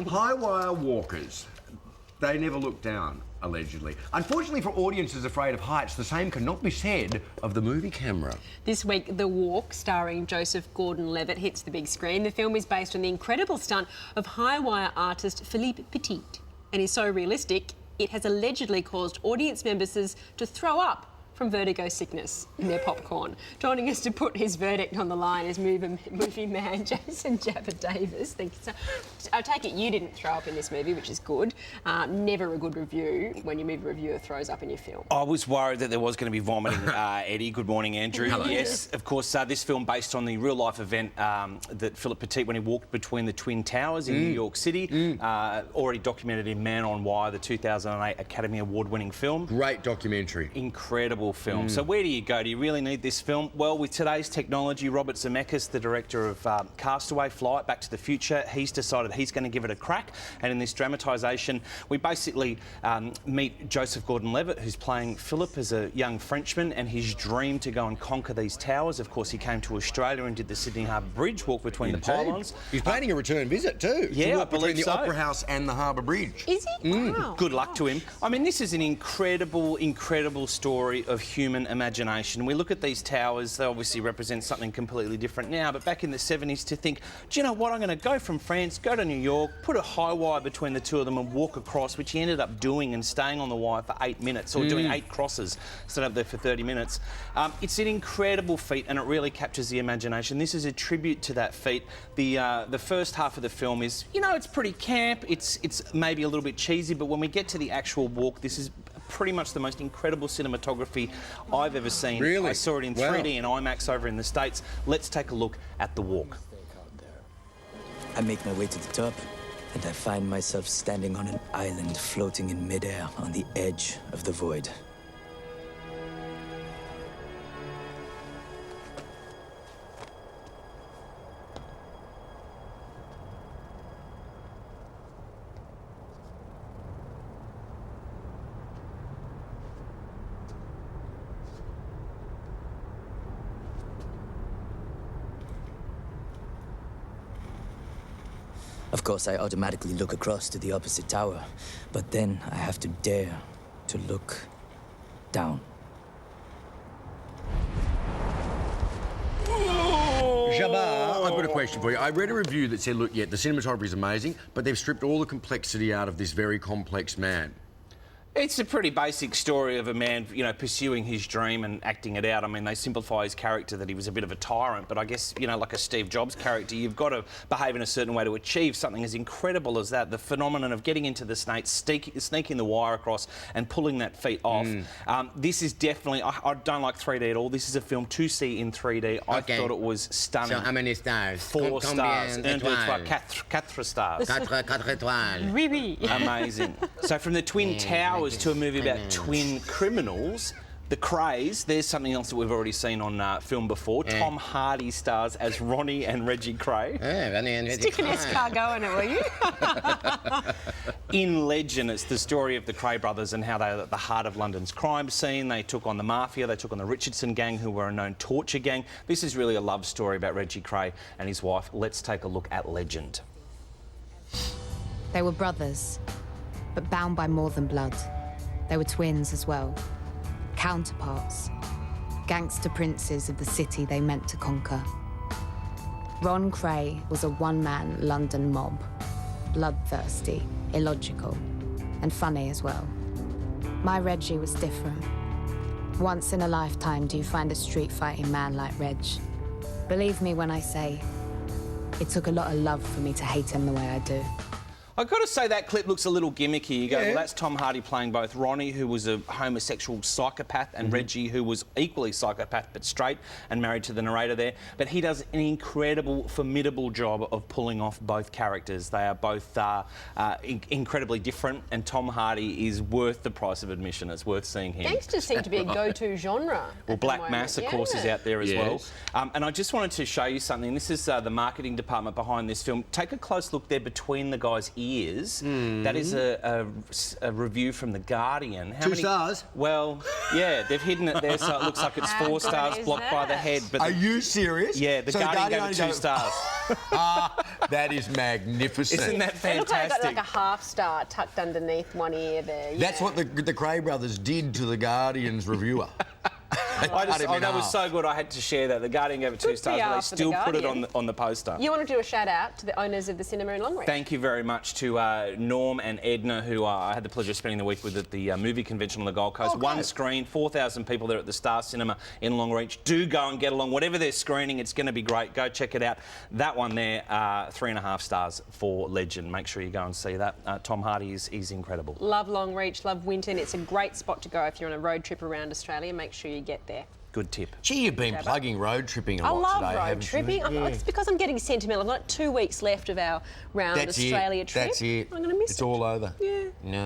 High wire walkers. They never look down, allegedly. Unfortunately for audiences afraid of heights, the same cannot be said of the movie camera. This week, The Walk, starring Joseph Gordon-Levitt, hits the big screen. The film is based on the incredible stunt of high wire artist Philippe Petit and is so realistic, it has allegedly caused audience members to throw up from vertigo sickness in their popcorn. Joining us to put his verdict on the line is movie man Jason Jabba Davis. Thank you. So, I take it you didn't throw up in this movie, which is good. Never a good review when your movie reviewer throws up in your film. I was worried that there was going to be vomiting, Eddie. Good morning, Andrew. Hello. Yes, of course, this film based on the real-life event that Philippe Petit, when he walked between the Twin Towers in New York City, already documented in Man on Wire, the 2008 Academy Award-winning film. Great documentary. Incredible film. So where do you go? Do you really need this film? Well, with today's technology, Robert Zemeckis, the director of Castaway, Flight, Back to the Future, he's decided he's going to give it a crack. And in this dramatisation, we basically meet Joseph Gordon-Levitt, who's playing Philip as a young Frenchman, and his dream to go and conquer these towers. Of course, he came to Australia and did the Sydney Harbour Bridge, walk between the pylons. He's planning a return visit too. Yeah, I believe between the so. Opera House and the Harbour Bridge. Is he? Wow. Good luck to him. I mean, this is an incredible, incredible story of human imagination. We look at these towers, they obviously represent something completely different now, but back in the 70s to think, do you know what, I'm going to go from France, go to New York, put a high wire between the two of them and walk across, which he ended up doing and staying on the wire for 8 minutes, or doing 8 crosses, stood up there for 30 minutes. It's an incredible feat and it really captures the imagination. This is a tribute to that feat. The first half of the film is, you know, it's pretty camp, it's maybe a little bit cheesy, but when we get to the actual walk, this is pretty much the most incredible cinematography I've ever seen. Really? I saw it in 3D and IMAX over in the States. Let's take a look at The Walk. I make my way to the top, and I find myself standing on an island floating in midair on the edge of the void. Of course, I automatically look across to the opposite tower, but then I have to dare to look down. Jabba, I've got a question for you. I read a review that said, look, yeah, the cinematography is amazing, but they've stripped all the complexity out of this very complex man. It's a pretty basic story of a man, you know, pursuing his dream and acting it out. I mean, they simplify his character that he was a bit of a tyrant, but I guess, you know, like a Steve Jobs character, you've got to behave in a certain way to achieve something as incredible as that. The phenomenon of getting into the snake, sneaking the wire across and pulling that feat off. This is definitely, I don't like 3D at all. This is a film to see in 3D. I thought it was stunning. So how many stars? 4 stars. 4 stars. 4 étoiles. Oui, oui. Amazing. So from the Twin Towers to a movie about twin criminals, The Craze, there's something else that we've already seen on film before. Tom Hardy stars as Ronnie and Reggie Cray. Stick an escargot in it, will you? In Legend, it's the story of the Cray brothers and how they are at the heart of London's crime scene. They took on the mafia, they took on the Richardson gang, who were a known torture gang. This is really a love story about Reggie Cray and his wife. Let's take a look at Legend. They were brothers, but bound by more than blood. They were twins as well, counterparts, gangster princes of the city they meant to conquer. Ron Cray was a one-man London mob, bloodthirsty, illogical, and funny as well. My Reggie was different. Once in a lifetime do you find a street-fighting man like Reg. Believe me when I say, it took a lot of love for me to hate him the way I do. I've got to say that clip looks a little gimmicky. You go, well, that's Tom Hardy playing both Ronnie, who was a homosexual psychopath, and Reggie, who was equally psychopath but straight and married to the narrator there. But he does an incredible, formidable job of pulling off both characters. They are both incredibly different, and Tom Hardy is worth the price of admission. It's worth seeing him. Gangsters seem to be a go-to genre. Well, Black Mass, of course, is out there as well. Yes. And I just wanted to show you something. This is the marketing department behind this film. Take a close look there between the guys' ears. That is a review from The Guardian. How 2 many stars? Well, yeah, they've hidden it there so it looks like it's 4 stars blocked by the head. But Are you serious? Yeah, The Guardian gave it 2 stars. That is magnificent. Isn't that It looks like it's got fantastic? like a half star tucked underneath one ear there. Yeah. That's what the Cray brothers did to the Guardian's reviewer. That was so good. I had to share that. The Guardian gave it 2 Good stars, but PR they for The still put it Guardian. on the poster. You want to do a shout out to the owners of the cinema in Longreach? Thank you very much to Norm and Edna, who I had the pleasure of spending the week with at the movie convention on the Gold Coast. Oh, One great. screen, 4,000 people there at the Star Cinema in Longreach. Do go and get along. Whatever they're screening, it's going to be great. Go check it out. That one there, 3.5 stars for Legend. Make sure you go and see that. Tom Hardy is incredible. Love Longreach, love Winton. It's a great spot to go if you're on a road trip around Australia. Make sure you get there. Good tip. Gee, you've been Jabba. plugging road tripping a I lot love today, road haven't you? tripping. It's because I'm getting sentimental. I've got 2 weeks left of our round That's Australia it. trip. That's it. I'm going to miss It's it. all over. Yeah. No.